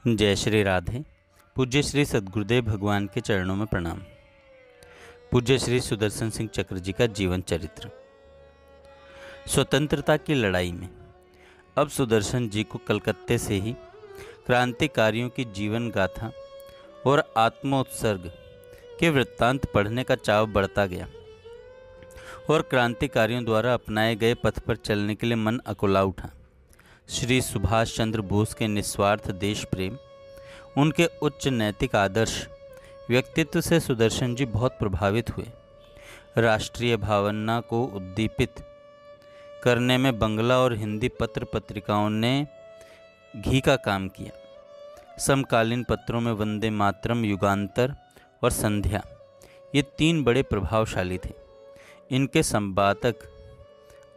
जय श्री राधे। पूज्य श्री सद्गुरुदेव भगवान के चरणों में प्रणाम। पूज्य श्री सुदर्शन सिंह चक्र जी का जीवन चरित्र। स्वतंत्रता की लड़ाई में अब सुदर्शन जी को कलकत्ते से ही क्रांतिकारियों की जीवन गाथा और आत्मोत्सर्ग के वृत्तांत पढ़ने का चाव बढ़ता गया और क्रांतिकारियों द्वारा अपनाए गए पथ पर चलने के लिए मन अकुला उठा। श्री सुभाष चंद्र बोस के निस्वार्थ देश प्रेम, उनके उच्च नैतिक आदर्श व्यक्तित्व से सुदर्शन जी बहुत प्रभावित हुए। राष्ट्रीय भावना को उद्दीपित करने में बंगला और हिंदी पत्र पत्रिकाओं ने घी का काम किया। समकालीन पत्रों में वंदे मातरम, युगांतर और संध्या ये तीन बड़े प्रभावशाली थे। इनके संपादक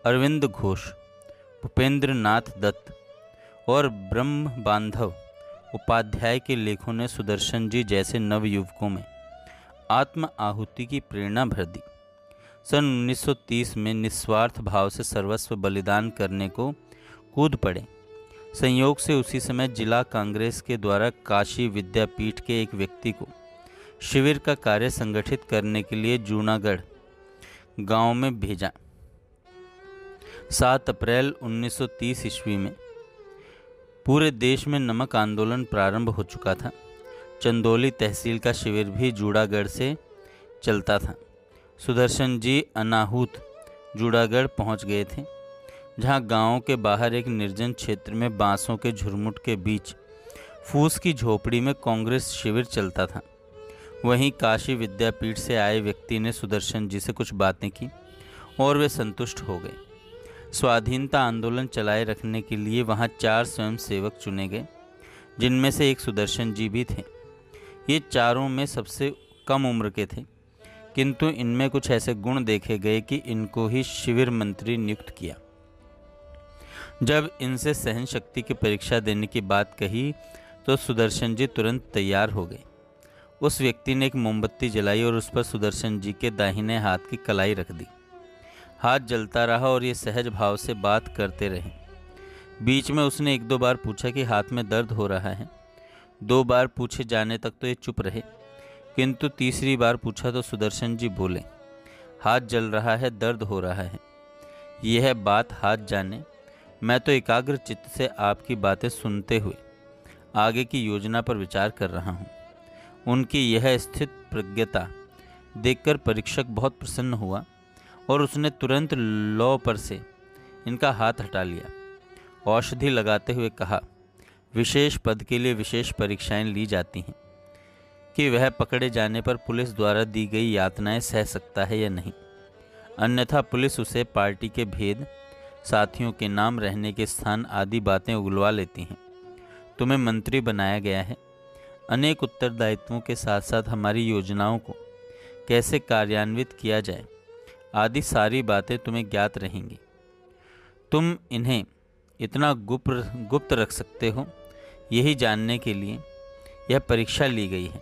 अरविंद घोष, भूपेंद्र नाथ दत्त और ब्रह्म बांधव उपाध्याय के लेखों ने सुदर्शन जी जैसे नवयुवकों में आत्म आहुति की प्रेरणा भर दी। सन 1930 में निस्वार्थ भाव से सर्वस्व बलिदान करने को कूद पड़े। संयोग से उसी समय जिला कांग्रेस के द्वारा काशी विद्यापीठ के एक व्यक्ति को शिविर का कार्य संगठित करने के लिए जूनागढ़ गांव में भेजा। 7 अप्रैल 1930 ईस्वी में पूरे देश में नमक आंदोलन प्रारंभ हो चुका था। चंदौली तहसील का शिविर भी जूनागढ़ से चलता था। सुदर्शन जी अनाहूत जूनागढ़ पहुंच गए थे, जहां गांव के बाहर एक निर्जन क्षेत्र में बांसों के झुरमुट के बीच फूस की झोपड़ी में कांग्रेस शिविर चलता था। वहीं काशी विद्यापीठ से आए व्यक्ति ने सुदर्शन जी से कुछ बातें की और वे संतुष्ट हो गए। स्वाधीनता आंदोलन चलाए रखने के लिए वहां 4 स्वयंसेवक चुने गए, जिनमें से एक सुदर्शन जी भी थे। ये चारों में सबसे कम उम्र के थे, किंतु इनमें कुछ ऐसे गुण देखे गए कि इनको ही शिविर मंत्री नियुक्त किया। जब इनसे सहन शक्ति की परीक्षा देने की बात कही तो सुदर्शन जी तुरंत तैयार हो गए। उस व्यक्ति ने एक मोमबत्ती जलाई और उस पर सुदर्शन जी के दाहिने हाथ की कलाई रख दी। हाथ जलता रहा और ये सहज भाव से बात करते रहे। बीच में उसने 1-2 बार पूछा कि हाथ में दर्द हो रहा है। 2 बार पूछे जाने तक तो ये चुप रहे, किंतु तीसरी बार पूछा तो सुदर्शन जी बोले, हाथ जल रहा है, दर्द हो रहा है। यह बात हाथ जाने, मैं तो एकाग्र चित्त से आपकी बातें सुनते हुए आगे की योजना पर विचार कर रहा हूँ। उनकी यह स्थित प्रज्ञता देखकर परीक्षक बहुत प्रसन्न हुआ और उसने तुरंत लौ पर से इनका हाथ हटा लिया। औषधि लगाते हुए कहा, विशेष पद के लिए विशेष परीक्षाएं ली जाती हैं कि वह पकड़े जाने पर पुलिस द्वारा दी गई यातनाएं सह सकता है या नहीं, अन्यथा पुलिस उसे पार्टी के भेद, साथियों के नाम, रहने के स्थान आदि बातें उगलवा लेती हैं। तुम्हें मंत्री बनाया गया है। अनेक उत्तरदायित्वों के साथ साथ हमारी योजनाओं को कैसे कार्यान्वित किया जाए आदि सारी बातें तुम्हें ज्ञात रहेंगी। तुम इन्हें इतना गुप्त रख सकते हो, यही जानने के लिए यह परीक्षा ली गई है।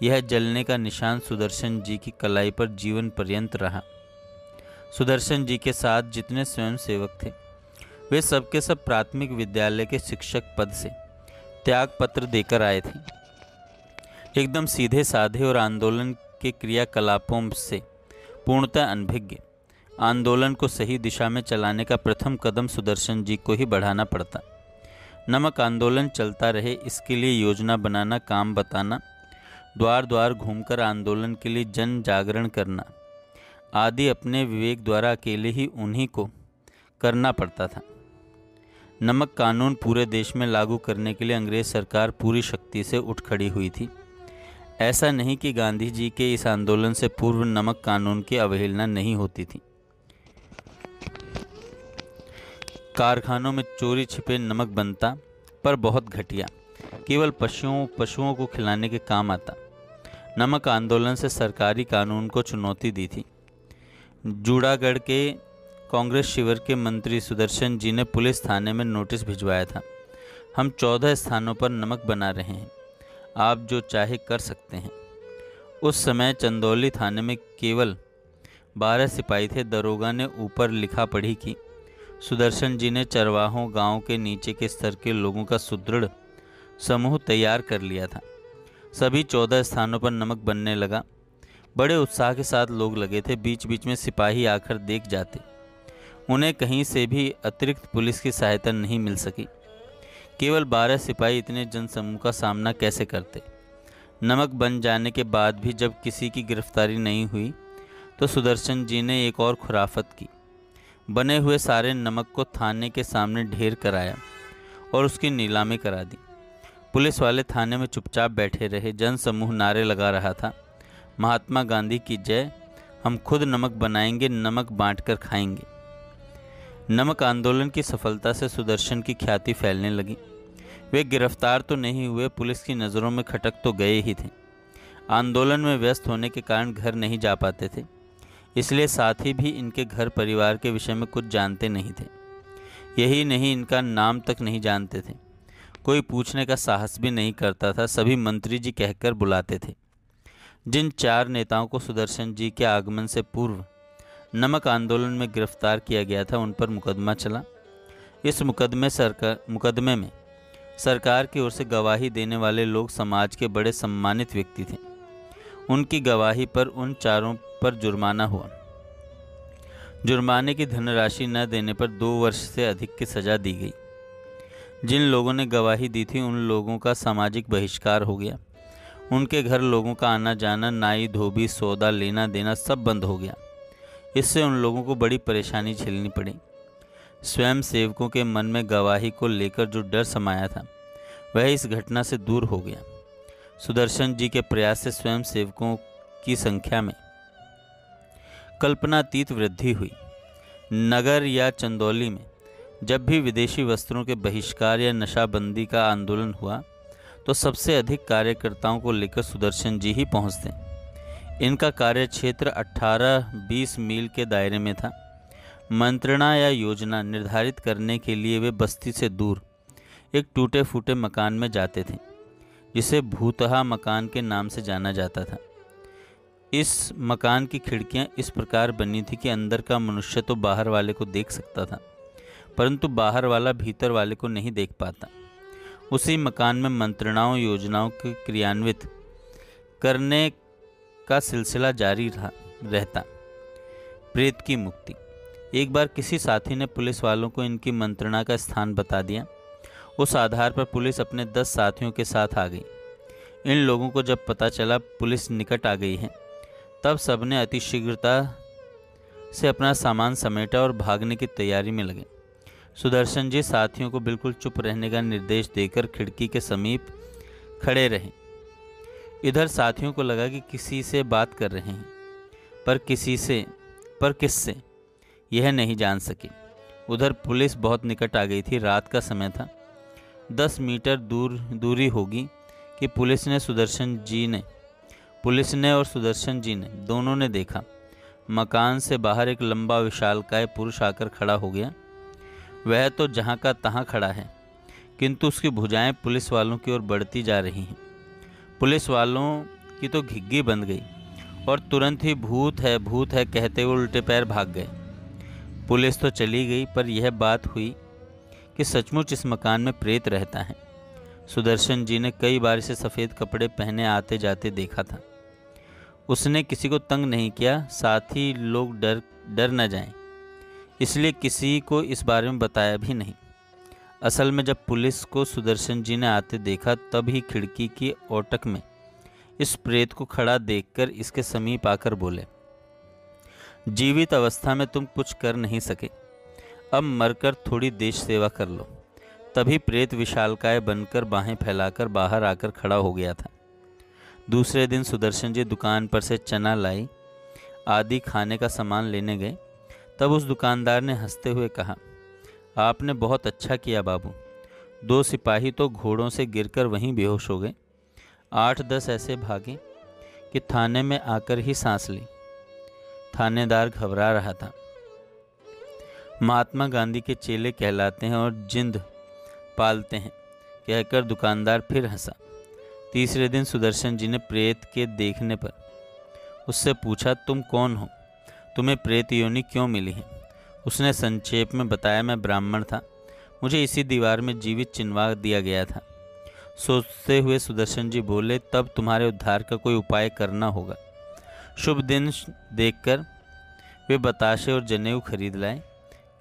यह जलने का निशान सुदर्शन जी की कलाई पर जीवन पर्यंत रहा। सुदर्शन जी के साथ जितने स्वयंसेवक थे वे सबके सब प्राथमिक विद्यालय के शिक्षक पद से त्याग पत्र देकर आए थे। एकदम सीधे साधे और आंदोलन के क्रियाकलापों से पूर्णतः अनभिज्ञ। आंदोलन को सही दिशा में चलाने का प्रथम कदम सुदर्शन जी को ही बढ़ाना पड़ता। नमक आंदोलन चलता रहे, इसके लिए योजना बनाना, काम बताना, द्वार द्वार घूमकर आंदोलन के लिए जन जागरण करना आदि अपने विवेक द्वारा अकेले ही उन्हीं को करना पड़ता था। नमक कानून पूरे देश में लागू करने के लिए अंग्रेज सरकार पूरी शक्ति से उठ खड़ी हुई थी। ऐसा नहीं कि गांधी जी के इस आंदोलन से पूर्व नमक कानून की अवहेलना नहीं होती थी। कारखानों में चोरी छिपे नमक बनता, पर बहुत घटिया, केवल पशुओं को खिलाने के काम आता। नमक आंदोलन से सरकारी कानून को चुनौती दी थी। जूनागढ़ के कांग्रेस शिविर के मंत्री सुदर्शन जी ने पुलिस थाने में नोटिस भिजवाया था, हम 14 स्थानों पर नमक बना रहे हैं, आप जो चाहे कर सकते हैं। उस समय चंदौली थाने में केवल 12 सिपाही थे। दरोगा ने ऊपर लिखा पढ़ी की सुदर्शन जी ने चरवाहों, गांव के नीचे के स्तर के लोगों का सुदृढ़ समूह तैयार कर लिया था। सभी 14 स्थानों पर नमक बनने लगा। बड़े उत्साह के साथ लोग लगे थे। बीच बीच में सिपाही आकर देख जाते। उन्हें कहीं से भी अतिरिक्त पुलिस की सहायता नहीं मिल सकी। केवल 12 सिपाही इतने जनसमूह का सामना कैसे करते। नमक बन जाने के बाद भी जब किसी की गिरफ्तारी नहीं हुई तो सुदर्शन जी ने एक और खुराफत की। बने हुए सारे नमक को थाने के सामने ढेर कराया और उसकी नीलामी करा दी। पुलिस वाले थाने में चुपचाप बैठे रहे। जनसमूह नारे लगा रहा था, महात्मा गांधी की जय, हम खुद नमक बनाएंगे, नमक बांटकर खाएंगे। नमक आंदोलन की सफलता से सुदर्शन की ख्याति फैलने लगी। वे गिरफ्तार तो नहीं हुए, पुलिस की नज़रों में खटक तो गए ही थे। आंदोलन में व्यस्त होने के कारण घर नहीं जा पाते थे, इसलिए साथी भी इनके घर परिवार के विषय में कुछ जानते नहीं थे। यही नहीं, इनका नाम तक नहीं जानते थे। कोई पूछने का साहस भी नहीं करता था। सभी मंत्री जी कहकर बुलाते थे। जिन 4 नेताओं को सुदर्शन जी के आगमन से पूर्व नमक आंदोलन में गिरफ्तार किया गया था, उन पर मुकदमा चला। इस मुकदमे में सरकार की ओर से गवाही देने वाले लोग समाज के बड़े सम्मानित व्यक्ति थे। उनकी गवाही पर उन 4 पर जुर्माना हुआ। जुर्माने की धनराशि न देने पर 2 वर्ष से अधिक की सजा दी गई। जिन लोगों ने गवाही दी थी उन लोगों का सामाजिक बहिष्कार हो गया। उनके घर लोगों का आना जाना, नाई धोबी, सौदा लेना देना सब बंद हो गया। इससे उन लोगों को बड़ी परेशानी झेलनी पड़ी। स्वयं सेवकों के मन में गवाही को लेकर जो डर समाया था वह इस घटना से दूर हो गया। सुदर्शन जी के प्रयास से स्वयं सेवकों की संख्या में कल्पनातीत वृद्धि हुई। नगर या चंदौली में जब भी विदेशी वस्त्रों के बहिष्कार या नशाबंदी का आंदोलन हुआ तो सबसे अधिक कार्यकर्ताओं को लेकर सुदर्शन जी ही पहुंचते। इनका कार्य क्षेत्र 18-20 मील के दायरे में था। मंत्रणा या योजना निर्धारित करने के लिए वे बस्ती से दूर एक टूटे फूटे मकान में जाते थे, जिसे भूतहा मकान के नाम से जाना जाता था। इस मकान की खिड़कियां इस प्रकार बनी थी कि अंदर का मनुष्य तो बाहर वाले को देख सकता था, परंतु बाहर वाला भीतर वाले को नहीं देख पाता। उसी मकान में मंत्रणाओं योजनाओं के क्रियान्वित करने का सिलसिला जारी रहता। प्रेत की मुक्ति। एक बार किसी साथी ने पुलिस वालों को इनकी मंत्रणा का स्थान बता दिया। उस आधार पर पुलिस अपने 10 साथियों के साथ आ गई। इन लोगों को जब पता चला पुलिस निकट आ गई है, तब सबने अतिशीघ्रता से अपना सामान समेटा और भागने की तैयारी में लगे। सुदर्शन जी साथियों को बिल्कुल चुप रहने का निर्देश देकर खिड़की के समीप खड़े रहे। इधर साथियों को लगा कि किसी से बात कर रहे हैं, पर किससे यह नहीं जान सके। उधर पुलिस बहुत निकट आ गई थी। रात का समय था। 10 मीटर दूरी होगी कि पुलिस ने और सुदर्शन जी ने दोनों ने देखा, मकान से बाहर एक लंबा विशालकाय पुरुष आकर खड़ा हो गया। वह तो जहाँ का तहाँ खड़ा है, किंतु उसकी भुजाएं पुलिस वालों की ओर बढ़ती जा रही हैं। पुलिस वालों की तो घिग्गी बंध गई और तुरंत ही भूत है कहते हुए उल्टे पैर भाग गए। पुलिस तो चली गई, पर यह बात हुई कि सचमुच इस मकान में प्रेत रहता है। सुदर्शन जी ने कई बार इसे सफ़ेद कपड़े पहने आते जाते देखा था। उसने किसी को तंग नहीं किया, साथ ही लोग डर न जाएं, इसलिए किसी को इस बारे में बताया भी नहीं। असल में जब पुलिस को सुदर्शन जी ने आते देखा, तब ही खिड़की की ओटक में इस प्रेत को खड़ा देखकर इसके समीप आकर बोले, जीवित अवस्था में तुम कुछ कर नहीं सके, अब मरकर थोड़ी देश सेवा कर लो। तभी प्रेत विशालकाय बनकर बाहें फैलाकर बाहर आकर खड़ा हो गया था। दूसरे दिन सुदर्शन जी दुकान पर से चना लाई आदि खाने का सामान लेने गए। तब उस दुकानदार ने हंसते हुए कहा, आपने बहुत अच्छा किया बाबू। 2 सिपाही तो घोड़ों से गिरकर वहीं बेहोश हो गए। 8-10 ऐसे भागे कि थाने में आकर ही सांस ली। थानेदार घबरा रहा था। महात्मा गांधी के चेले कहलाते हैं और जिंद पालते हैं, कहकर दुकानदार फिर हंसा। तीसरे दिन सुदर्शन जी ने प्रेत के देखने पर उससे पूछा, तुम कौन हो, तुम्हें प्रेत योनि क्यों मिली है? उसने संक्षेप में बताया, मैं ब्राह्मण था, मुझे इसी दीवार में जीवित चिनवा दिया गया था। सोचते हुए सुदर्शन जी बोले, तब तुम्हारे उद्धार का कोई उपाय करना होगा। शुभ दिन देखकर वे बताशे और जनेऊ खरीद लाए।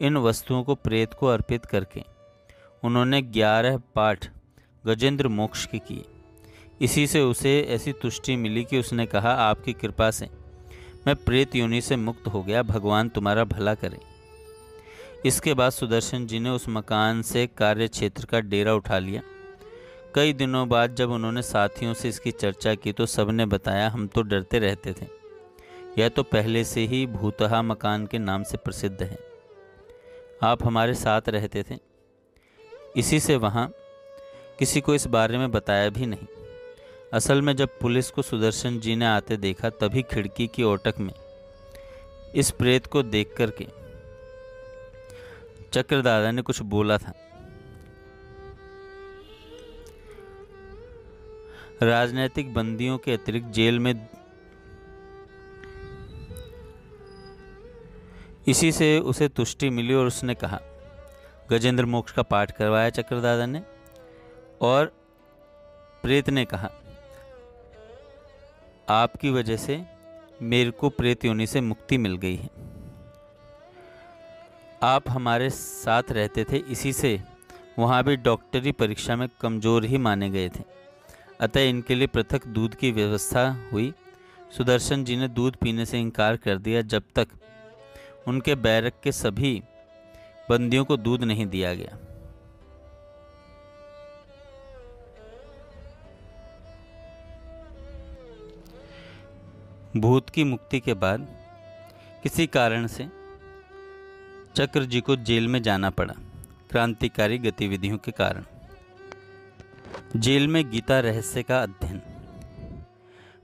इन वस्तुओं को प्रेत को अर्पित करके उन्होंने 11 पाठ गजेंद्र मोक्ष के किए। इसी से उसे ऐसी तुष्टि मिली कि उसने कहा, आपकी कृपा से मैं प्रेत योनि से मुक्त हो गया, भगवान तुम्हारा भला करे। इसके बाद सुदर्शन जी ने उस मकान से कार्य क्षेत्र का डेरा उठा लिया। कई दिनों बाद जब उन्होंने साथियों से इसकी चर्चा की तो सबने बताया, हम तो डरते रहते थे, यह तो पहले से ही भूतहा मकान के नाम से प्रसिद्ध है। आप हमारे साथ रहते थे, इसी से वहाँ किसी को इस बारे में बताया भी नहीं। असल में जब पुलिस को सुदर्शन जी ने आते देखा तभी खिड़की की ओटक में इस प्रेत को देख करके चक्रदादा ने कुछ बोला था। राजनैतिक बंदियों के अतिरिक्त जेल में इसी से उसे तुष्टि मिली और उसने कहा, गजेंद्र मोक्ष का पाठ करवाया चक्रदादा ने। और प्रेत ने कहा, आपकी वजह से मेरे को प्रेत योनि से मुक्ति मिल गई है। आप हमारे साथ रहते थे, इसी से वहाँ भी डॉक्टरी परीक्षा में कमज़ोर ही माने गए थे, अतः इनके लिए पृथक दूध की व्यवस्था हुई। सुदर्शन जी ने दूध पीने से इनकार कर दिया जब तक उनके बैरक के सभी बंदियों को दूध नहीं दिया गया। भूत की मुक्ति के बाद किसी कारण से चक्र जी को जेल में जाना पड़ा, क्रांतिकारी गतिविधियों के कारण। जेल में गीता रहस्य का अध्ययन।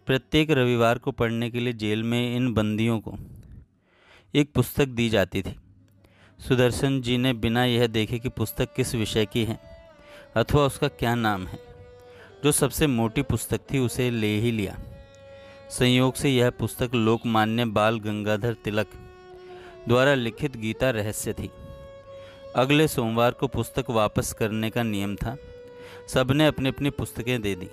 प्रत्येक रविवार को पढ़ने के लिए जेल में इन बंदियों को एक पुस्तक दी जाती थी। सुदर्शन जी ने बिना यह देखे कि पुस्तक किस विषय की है अथवा उसका क्या नाम है, जो सबसे मोटी पुस्तक थी उसे ले ही लिया। संयोग से यह पुस्तक लोकमान्य बाल गंगाधर तिलक द्वारा लिखित गीता रहस्य थी। अगले सोमवार को पुस्तक वापस करने का नियम था। सबने अपनी अपनी पुस्तकें दे दी।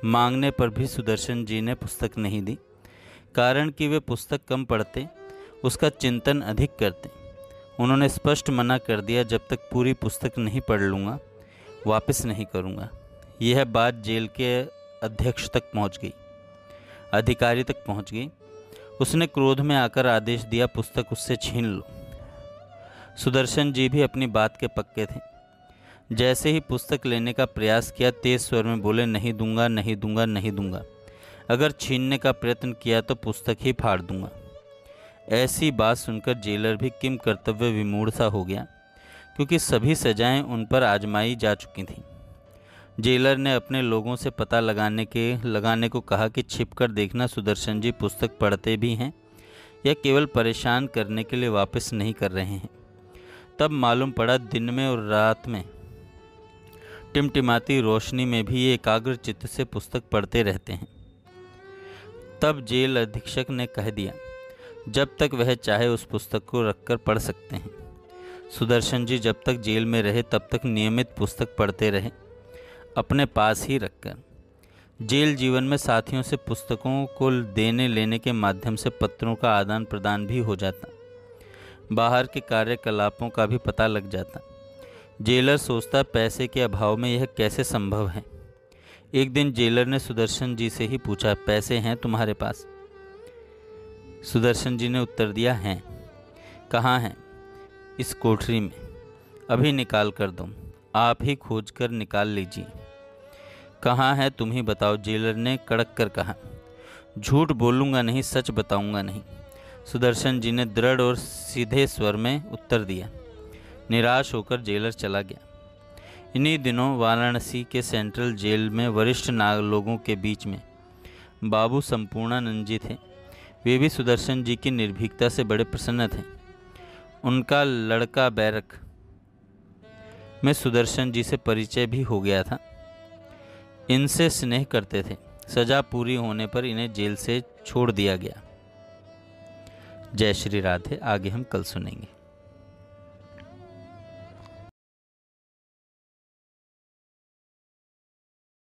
मांगने पर भी सुदर्शन जी ने पुस्तक नहीं दी, कारण कि वे पुस्तक कम पढ़ते, उसका चिंतन अधिक करते। उन्होंने स्पष्ट मना कर दिया, जब तक पूरी पुस्तक नहीं पढ़ लूँगा वापस नहीं करूँगा। यह बात जेल के अध्यक्ष तक पहुँच गई, अधिकारी तक पहुँच गई। उसने क्रोध में आकर आदेश दिया, पुस्तक उससे छीन लो। सुदर्शन जी भी अपनी बात के पक्के थे। जैसे ही पुस्तक लेने का प्रयास किया, तेज स्वर में बोले, नहीं दूंगा, नहीं दूंगा, नहीं दूंगा। अगर छीनने का प्रयत्न किया तो पुस्तक ही फाड़ दूंगा। ऐसी बात सुनकर जेलर भी किम कर्तव्य विमूढ़ सा हो गया, क्योंकि सभी सजाएं उन पर आजमाई जा चुकी थीं। जेलर ने अपने लोगों से पता लगाने को कहा कि छिपकर देखना सुदर्शन जी पुस्तक पढ़ते भी हैं या केवल परेशान करने के लिए वापस नहीं कर रहे हैं। तब मालूम पड़ा दिन में और रात में टिमटिमाती रोशनी में भी ये एकाग्र चित्त से पुस्तक पढ़ते रहते हैं। तब जेल अधीक्षक ने कह दिया, जब तक वह चाहे उस पुस्तक को रखकर पढ़ सकते हैं। सुदर्शन जी जब तक जेल में रहे तब तक नियमित पुस्तक पढ़ते रहे, अपने पास ही रखकर। जेल जीवन में साथियों से पुस्तकों को देने लेने के माध्यम से पत्रों का आदान प्रदान भी हो जाता, बाहर के कार्यकलापों का भी पता लग जाता। जेलर सोचता, पैसे के अभाव में यह कैसे संभव है। एक दिन जेलर ने सुदर्शन जी से ही पूछा, पैसे हैं तुम्हारे पास? सुदर्शन जी ने उत्तर दिया, हैं। कहाँ हैं? इस कोठरी में, अभी निकाल कर दो। आप ही खोज कर निकाल लीजिए। कहाँ है तुम ही बताओ, जेलर ने कड़क कर कहा। झूठ बोलूँगा नहीं, सच बताऊँगा नहीं, सुदर्शन जी ने दृढ़ और सीधे स्वर में उत्तर दिया। निराश होकर जेलर चला गया। इन्हीं दिनों वाराणसी के सेंट्रल जेल में वरिष्ठ लोगों के बीच में बाबू संपूर्णानंद जी थे। वे भी सुदर्शन जी की निर्भीकता से बड़े प्रसन्न थे। उनका लड़का बैरक में सुदर्शन जी से परिचय भी हो गया था। इनसे स्नेह करते थे। सजा पूरी होने पर इन्हें जेल से छोड़ दिया गया। जय श्री राधे। आगे हम कल सुनेंगे।